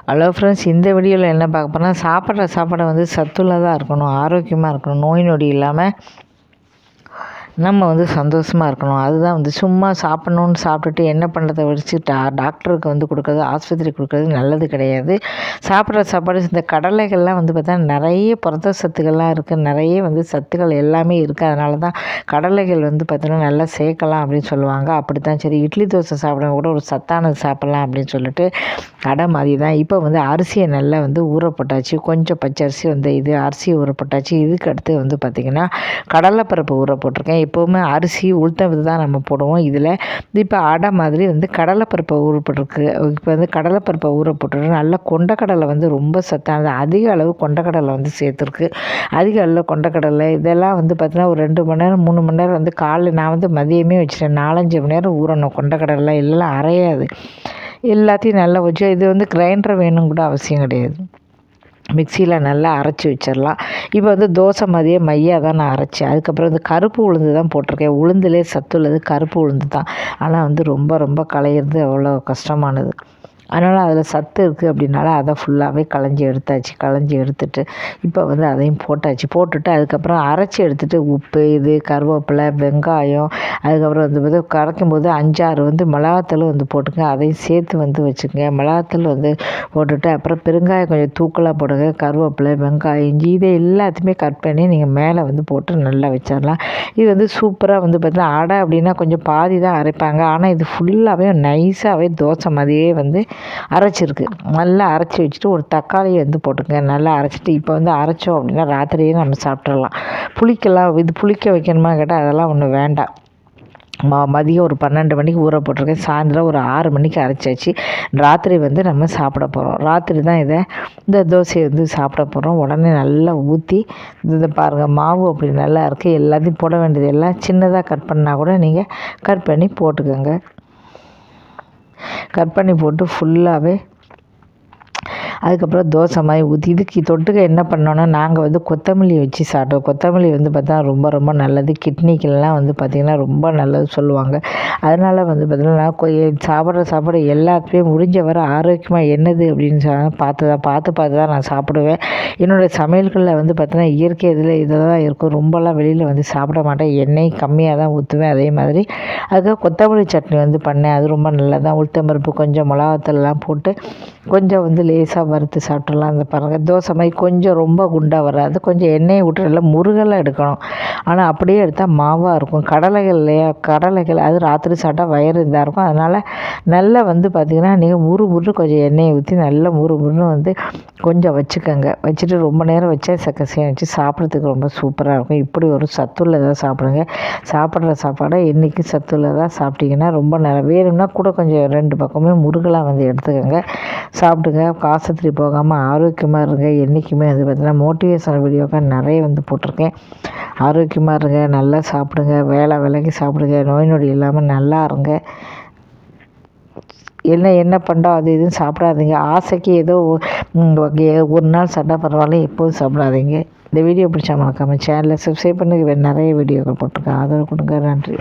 Hello friends, இந்த வீடியோவில் என்ன பார்க்க போனால் சாப்பாடை வந்து சத்துள்ளதாக இருக்கணும், ஆரோக்கியமாக இருக்கணும், நோய் நொடி இல்லாமல் நம்ம வந்து சந்தோஷமாக இருக்கணும். அதுதான் வந்து சும்மா சாப்பிட்ணுன்னு சாப்பிட்டுட்டு என்ன பண்ணுறத வச்சு டாக்டருக்கு வந்து கொடுக்குறது, ஆஸ்பத்திரிக்கு கொடுக்குறது நல்லது கிடையாது. சாப்பிட்ற சாப்பாடு இந்த கடலைகள்லாம் வந்து பார்த்தா நிறைய புரத சத்துக்கள்லாம் இருக்குது, நிறைய வந்து சத்துக்கள் எல்லாமே இருக்குது. அதனால தான் கடலைகள் வந்து பார்த்தோன்னா நல்லா சேர்க்கலாம் அப்படின்னு சொல்லுவாங்க. அப்படி தான் சரி இட்லி தோசை சாப்பிட கூட ஒரு சத்தானது சாப்பிட்லாம் அப்படின்னு சொல்லிட்டு கடை மாதிரி தான். இப்போ வந்து அரிசியை நல்லா வந்து ஊற போட்டாச்சு, கொஞ்சம் பச்சரிசி வந்து இது அரிசியை ஊற போட்டாச்சு. இதுக்கு அடுத்து வந்து பார்த்திங்கன்னா கடலைப்பருப்பு ஊற போட்டிருக்கேன். எப்போவுமே அரிசி உளுத்தம் தான் நம்ம போடுவோம். இதில் இப்போ அடை மாதிரி வந்து கடலைப்பருப்பை ஊற போட்டிருக்கு. இப்போ வந்து கடலைப்பருப்பை ஊற போட்டுட்டு நல்லா கொண்டக்கடலை வந்து ரொம்ப சத்தானது, அதிக அளவு கொண்டக்கடலை வந்து சேர்த்துருக்கு. அதிக அளவு கொண்டக்கடலை இதெல்லாம் வந்து பார்த்திங்கன்னா ஒரு 2 மணி நேரம் 3 மணி நேரம் வந்து காலைல நான் வந்து மதியமே வச்சுட்டேன். 4-5 மணி நேரம் ஊறணும் கொண்டக்கடலை, இல்லைலாம் அரையாது. எல்லாத்தையும் நல்லா வச்சு இது வந்து கிரைண்டர் வேணும் கூட அவசியம் கிடையாது, மிக்சியில் நல்லா அரைச்சி வச்சிடலாம். இப்போ வந்து தோசை மாதிரியே மையாக தான் நான் அரைச்சேன். அதுக்கப்புறம் வந்து கருப்பு உளுந்து தான் போட்டிருக்கேன். உளுந்துலே சத்து உள்ளது கருப்பு உளுந்து தான். ஆனால் வந்து ரொம்ப ரொம்ப களையிறது அவ்வளோ கஷ்டமானது. அதனால் அதில் சத்து இருக்குது அப்படின்னால அதை ஃபுல்லாகவே களைஞ்சி எடுத்தாச்சு. களைஞ்சி எடுத்துட்டு இப்போ வந்து அதையும் போட்டுட்டு அதுக்கப்புறம் அரைச்சி எடுத்துகிட்டு உப்பு, இது கருவேப்பிலை, வெங்காயம், அதுக்கப்புறம் வந்து கரைக்கும் போது 5-6 வந்து மிளகாத்தூள் வந்து போட்டுங்க, அதையும் சேர்த்து வந்து வச்சுக்கோங்க. மிளகாத்தூள் வந்து போட்டுட்டு அப்புறம் பெருங்காயம் கொஞ்சம் தூக்கலாக போடுங்க. கருவேப்பிலை, வெங்காயம், இஞ்சி இதை எல்லாத்தையுமே கட் பண்ணி நீங்கள் மேலே வந்து போட்டு நல்லா வச்சிடலாம். இது வந்து சூப்பராக வந்து பார்த்தீங்கன்னா அடை அப்படின்னா கொஞ்சம் பாதி தான் அரைப்பாங்க, ஆனால் இது ஃபுல்லாகவே நைஸாகவே தோசை மாதிரியே வந்து அரைச்சிருக்கு. நல்லா அரைச்சி வச்சுட்டு ஒரு தக்காளியை வந்து போட்டுங்க, நல்லா அரைச்சிட்டு இப்போ வந்து அரைச்சோம் அப்படின்னா ராத்திரியே நம்ம சாப்பிட்றலாம். புளிக்க வைக்கணுமா கேட்டால் அதெல்லாம் ஒன்றும் வேண்டாம். மதியம் ஒரு 12 மணிக்கு ஊற போட்டிருக்கேன், சாயந்தரம் ஒரு 6 மணிக்கு அரைச்சாச்சு. ராத்திரி வந்து நம்ம சாப்பிட போகிறோம். ராத்திரி தான் இந்த தோசையை வந்து சாப்பிட போகிறோம். உடனே நல்லா ஊற்றி இதை பாருங்கள், மாவு அப்படி நல்லா இருக்குது. எல்லாத்தையும் போட வேண்டியது எல்லாம் சின்னதாக கட் பண்ணால் கூட நீங்கள் கட் பண்ணி போட்டுக்கோங்க. கட் பண்ணி போட்டு ஃபுல்லாகவே அதுக்கப்புறம் தோசை மாதிரி ஊற்றி இதுக்கு தொட்டுக்க என்ன பண்ணோன்னா நாங்கள் வந்து கொத்தமல்லி வச்சு சாப்பிட்டோம். கொத்தமல்லி வந்து பார்த்தா ரொம்ப ரொம்ப நல்லது, கிட்னிக்கெல்லாம் வந்து பார்த்திங்கன்னா ரொம்ப நல்லது சொல்லுவாங்க. அதனால் வந்து பார்த்திங்கன்னா சாப்பிட எல்லாத்தையுமே முடிஞ்ச வர ஆரோக்கியமாக என்னது அப்படின்னு பார்த்து தான் நான் சாப்பிடுவேன். என்னுடைய சமையல்களில் வந்து பார்த்திங்கன்னா இயற்கை இதை தான் இருக்கும். ரொம்பலாம் வெளியில் வந்து சாப்பிட மாட்டேன், எண்ணெய் கம்மியாக தான் ஊற்றுவேன். அதே மாதிரி அதுக்காக கொத்தமல்லி சட்னி வந்து பண்ணேன், அது ரொம்ப நல்லதான். உளுத்தம்பருப்பு கொஞ்சம் மிளகாத்தூள்லாம் போட்டு கொஞ்சம் வந்து லேசாக வறுத்து சாப்பிட்றலாம். அந்த பாருங்கள் தோசை மாதிரி கொஞ்சம் ரொம்ப குண்டாக வராது, கொஞ்சம் எண்ணெயை விட்டு நல்லா முருகலாக எடுக்கணும். ஆனால் அப்படியே எடுத்தால் மாவாக இருக்கும். கடலைகள் அது ராத்திரி சாப்பிட்டா வயிறு இதாக இருக்கும். அதனால் நல்லா வந்து பார்த்திங்கன்னா நீங்கள் முறுமுறு கொஞ்சம் எண்ணெயை ஊற்றி நல்லா முறுமுறுன்னு வந்து கொஞ்சம் வச்சுக்கோங்க. வச்சுட்டு ரொம்ப நேரம் வச்சா சக்கசையாக வச்சு சாப்பிட்றதுக்கு ரொம்ப சூப்பராக இருக்கும். இப்படி ஒரு சத்துள்ளதாக சாப்பிடுங்க. சாப்பிட்ற சாப்பாடை என்றைக்கு சத்துள்ளதாக சாப்பிட்டிங்கன்னா ரொம்ப நல்லா. வேணும்னா கூட கொஞ்சம் 2 பக்கமே முருகலாக வந்து எடுத்துக்கோங்க, சாப்பிடுங்க. ஆஸ்பத்திரி போகாமல் ஆரோக்கியமாக இருங்க. என்றைக்குமே அது பார்த்திங்கன்னா மோட்டிவேஷனல் வீடியோக்காக நிறைய வந்து போட்டிருக்கேன். ஆரோக்கியமாக இருங்க, நல்லா சாப்பிடுங்க, வேலைக்கு சாப்பிடுங்க, நோய் நொடி இல்லாமல் நல்லா இருங்க. என்ன பண்ணுறோம் அது இதுன்னு சாப்பிடாதீங்க. ஆசைக்கு ஏதோ ஒரு நாள் சாப்பிட்டா பரவாயில்ல, எப்போதும் சாப்பிடாதீங்க. இந்த வீடியோ பிடிச்சா மறக்காமல் சேனலை சப்ஸ்கிரைப் பண்ணி நிறைய வீடியோக்கள் போட்டிருக்கேன், ஆதரவு கொடுங்க. நன்றி.